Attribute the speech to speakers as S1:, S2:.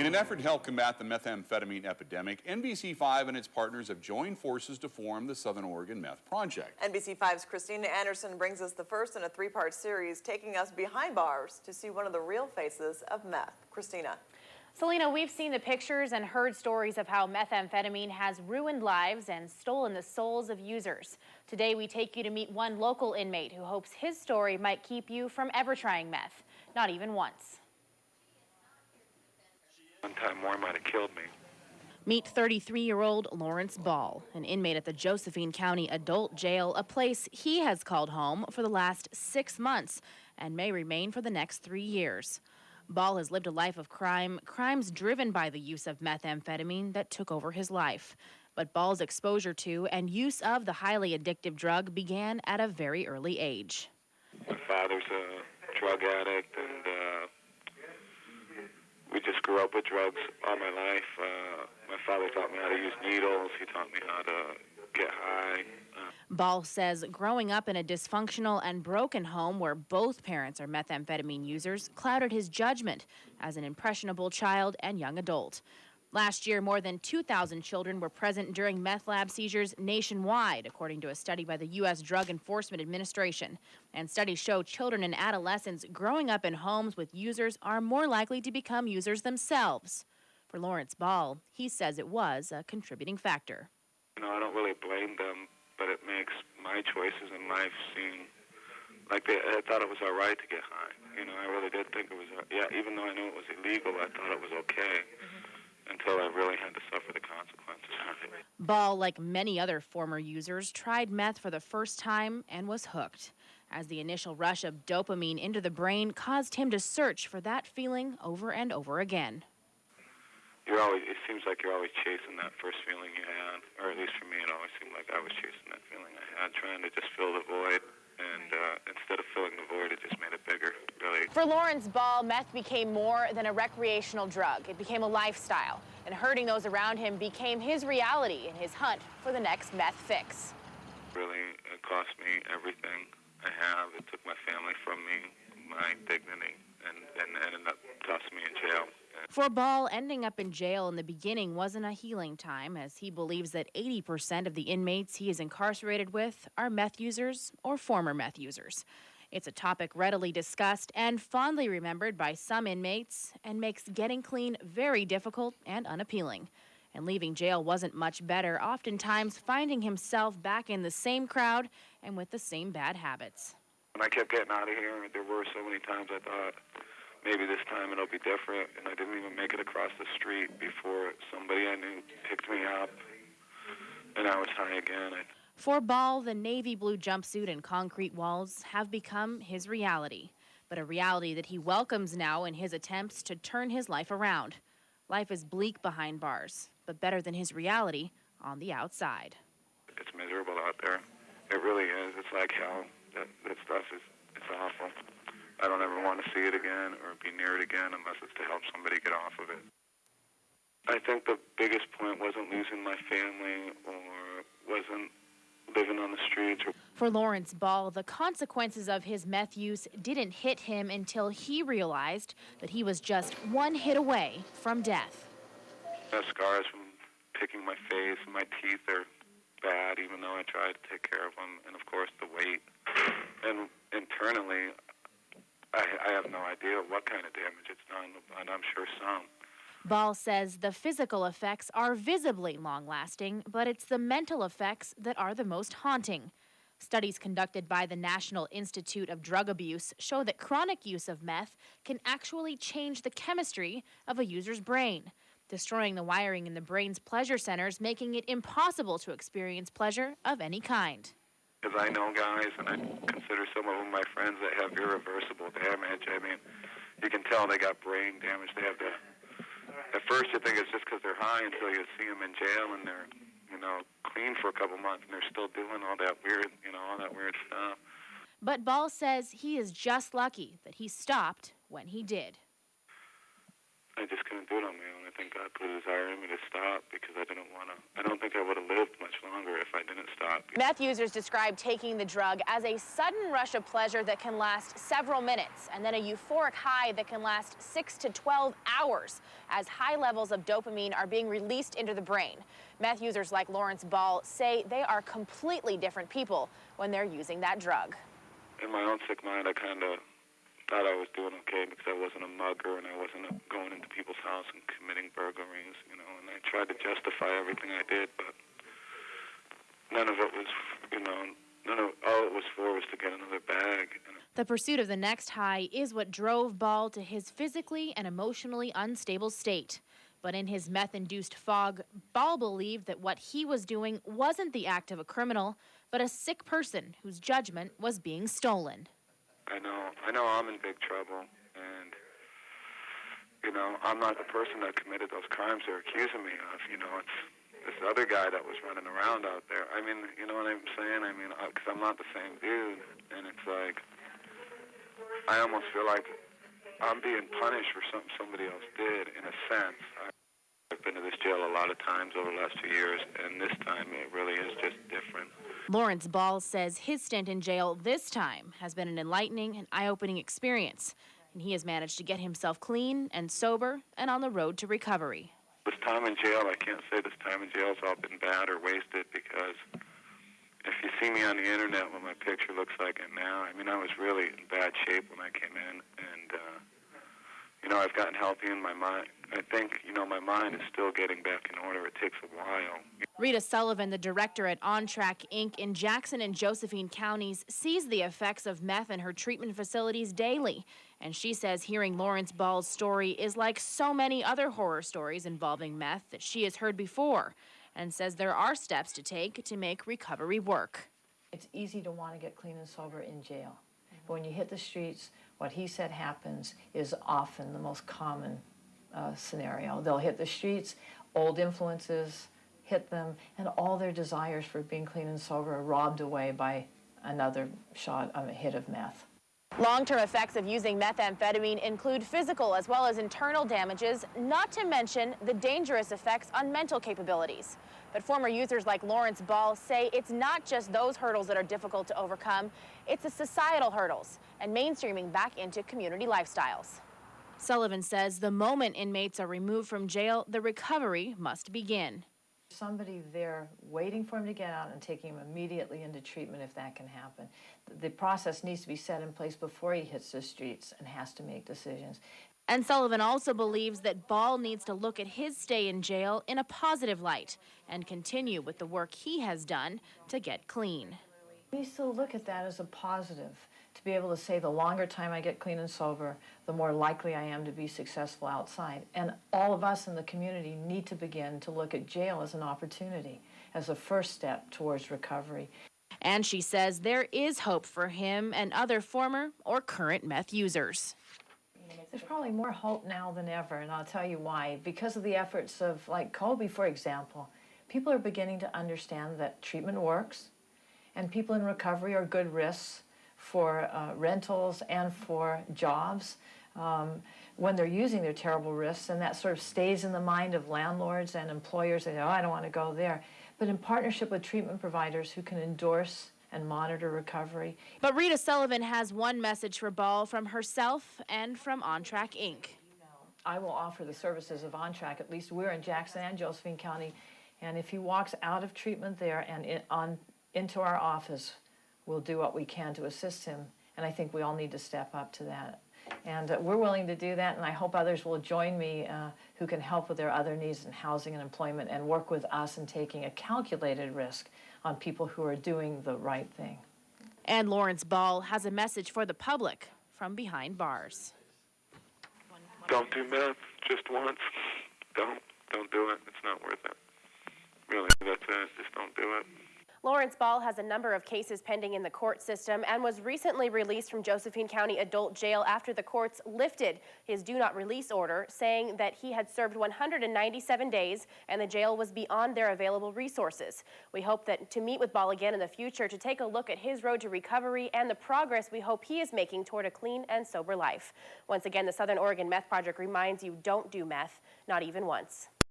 S1: In an effort to help combat the methamphetamine epidemic, NBC5 and its partners have joined forces to form the Southern Oregon Meth Project.
S2: NBC5's Christina Anderson brings us the first in a three-part series, taking us behind bars to see one of the real faces of meth. Christina.
S3: Selena, we've seen the pictures and heard stories of how methamphetamine has ruined lives and stolen the souls of users. Today, we take you to meet one local inmate who hopes his story might keep you from ever trying meth, not even once.
S4: One time more might have killed me.
S3: Meet 33-year-old Lawrence Ball, an inmate at the Josephine County Adult Jail, a place he has called home for the last 6 months and may remain for the next 3 years. Ball has lived a life of crime, crimes driven by the use of methamphetamine that took over his life. But Ball's exposure to and use of the highly addictive drug began at a very early age.
S4: My father's a drug addict, and we just grew up with drugs all my life. My father taught me how to use needles. He taught me how to get high.
S3: Ball says growing up in a dysfunctional and broken home where both parents are methamphetamine users clouded his judgment as an impressionable child and young adult. Last year, more than 2,000 children were present during meth lab seizures nationwide, according to a study by the U.S. Drug Enforcement Administration. And studies show children and adolescents growing up in homes with users are more likely to become users themselves. For Lawrence Ball, he says it was a contributing factor.
S4: I don't really blame them, but it makes my choices in life seem like I thought it was all right to get high. I really did think it was, even though I knew it was illegal, I thought it was okay. Until I really had to suffer the consequences of it.
S3: Ball, like many other former users, tried meth for the first time and was hooked, as the initial rush of dopamine into the brain caused him to search for that feeling over and over again.
S4: It seems like you're always chasing that first feeling you had, or at least for me, it always seemed like I was chasing that feeling I had, trying to just fill the void. And instead of filling the void, it just made it bigger, really.
S3: For Lawrence Ball, meth became more than a recreational drug. It became a lifestyle, and hurting those around him became his reality in his hunt for the next meth fix.
S4: Really, it cost me everything I have. It took my family from me, my dignity, and ended up tossing me in jail.
S3: For Ball, ending up in jail in the beginning wasn't a healing time, as he believes that 80% of the inmates he is incarcerated with are meth users or former meth users. It's a topic readily discussed and fondly remembered by some inmates and makes getting clean very difficult and unappealing. And leaving jail wasn't much better, oftentimes finding himself back in the same crowd and with the same bad habits.
S4: When I kept getting out of here, there were so many times I thought, maybe this time it'll be different, and I didn't even make it across the street before somebody I knew picked me up, and I was high again.
S3: For Ball, the navy blue jumpsuit and concrete walls have become his reality, but a reality that he welcomes now in his attempts to turn his life around. Life is bleak behind bars, but better than his reality on the outside.
S4: It's miserable out there. It really is. It's like hell. That stuff it's awful. I don't ever want to see it again or be near it again unless it's to help somebody get off of it. I think the biggest point wasn't losing my family or wasn't living on the streets.
S3: For Lawrence Ball, the consequences of his meth use didn't hit him until he realized that he was just one hit away from death.
S4: I have scars from picking my face, and my teeth are bad, even though I tried to take care of them, and of course the weight. And internally, I have no idea what kind of damage it's done, and I'm sure some.
S3: Ball says the physical effects are visibly long-lasting, but it's the mental effects that are the most haunting. Studies conducted by the National Institute of Drug Abuse show that chronic use of meth can actually change the chemistry of a user's brain, destroying the wiring in the brain's pleasure centers, making it impossible to experience pleasure of any kind.
S4: Because I know guys, and I consider some of them my friends, that have irreversible damage. I mean, you can tell they got brain damage. They have at first you think it's just because they're high until you see them in jail and they're, clean for a couple months and they're still doing all that weird stuff.
S3: But Ball says he is just lucky that he stopped when he did.
S4: I just couldn't do it on my own. I think God put a desire in me to stop because I don't think I would have lived much longer if I didn't stop.
S3: Meth users describe taking the drug as a sudden rush of pleasure that can last several minutes, and then a euphoric high that can last 6 to 12 hours as high levels of dopamine are being released into the brain. Meth users like Lawrence Ball say they are completely different people when they're using that drug.
S4: In my own sick mind, I kind of thought I was doing okay because I wasn't a mugger and I wasn't going into people's house and committing burglaries, you know, and I tried to justify everything I did, but none of it was, you know, all it was for was to get another bag.
S3: The pursuit of the next high is what drove Ball to his physically and emotionally unstable state. But in his meth-induced fog, Ball believed that what he was doing wasn't the act of a criminal, but a sick person whose judgment was being stolen.
S4: I know I'm in big trouble, and, you know, I'm not the person that committed those crimes they're accusing me of. You know, it's this other guy that was running around out there. I mean, you know what I'm saying? I mean, because I'm not the same dude, and it's like, I almost feel like I'm being punished for something somebody else did, in a sense. I've been to this jail a lot of times over the last 2 years, and this time it really is just different.
S3: Lawrence Ball says his stint in jail this time has been an enlightening and eye-opening experience, and he has managed to get himself clean and sober and on the road to recovery.
S4: This time in jail, I can't say this time in jail has all been bad or wasted, because if you see me on the internet what my picture looks like it now, I mean, I was really in bad shape when I came in, and, you know, I've gotten healthy in my mind. I think, you know, my mind is still getting back in order. It takes a while.
S3: Rita Sullivan, the director at On Track, Inc. in Jackson and Josephine counties, sees the effects of meth in her treatment facilities daily. And she says hearing Lawrence Ball's story is like so many other horror stories involving meth that she has heard before, and says there are steps to take to make recovery work.
S5: It's easy to want to get clean and sober in jail. But when you hit the streets, what he said happens is often the most common scenario. They'll hit the streets, old influences hit them, and all their desires for being clean and sober are robbed away by another shot of a hit of meth.
S3: Long-term effects of using methamphetamine include physical as well as internal damages, not to mention the dangerous effects on mental capabilities. But former users like Lawrence Ball say it's not just those hurdles that are difficult to overcome, it's the societal hurdles and mainstreaming back into community lifestyles. Sullivan says the moment inmates are removed from jail, the recovery must begin.
S5: Somebody there waiting for him to get out and taking him immediately into treatment if that can happen. The process needs to be set in place before he hits the streets and has to make decisions.
S3: And Sullivan also believes that Ball needs to look at his stay in jail in a positive light and continue with the work he has done to get clean.
S5: He needs to look at that as a positive, to be able to say the longer time I get clean and sober, the more likely I am to be successful outside. And all of us in the community need to begin to look at jail as an opportunity, as a first step towards recovery.
S3: And she says there is hope for him and other former or current meth users.
S5: There's probably more hope now than ever, and I'll tell you why. Because of the efforts of, like Kobe, for example, people are beginning to understand that treatment works, and people in recovery are good risks for rentals and for jobs when they're using their terrible risks, and that sort of stays in the mind of landlords and employers. They say, oh, I don't want to go there. But in partnership with treatment providers who can endorse and monitor recovery.
S3: But Rita Sullivan has one message for Ball from herself and from On Track, Inc.
S5: I will offer the services of On Track. At least we're in Jackson and Josephine County, and if he walks out of treatment there and into our office, we'll do what we can to assist him, and I think we all need to step up to that. And we're willing to do that, and I hope others will join me who can help with their other needs in housing and employment and work with us in taking a calculated risk on people who are doing the right thing.
S3: And Lawrence Ball has a message for the public from behind bars.
S4: Don't do meth just once. Don't do it. It's not worth it. Really, that's it. Just don't do it.
S6: Lawrence Ball has a number of cases pending in the court system and was recently released from Josephine County Adult Jail after the courts lifted his do not release order, saying that he had served 197 days and the jail was beyond their available resources. We hope that to meet with Ball again in the future to take a look at his road to recovery and the progress we hope he is making toward a clean and sober life. Once again, the Southern Oregon Meth Project reminds you, don't do meth, not even once.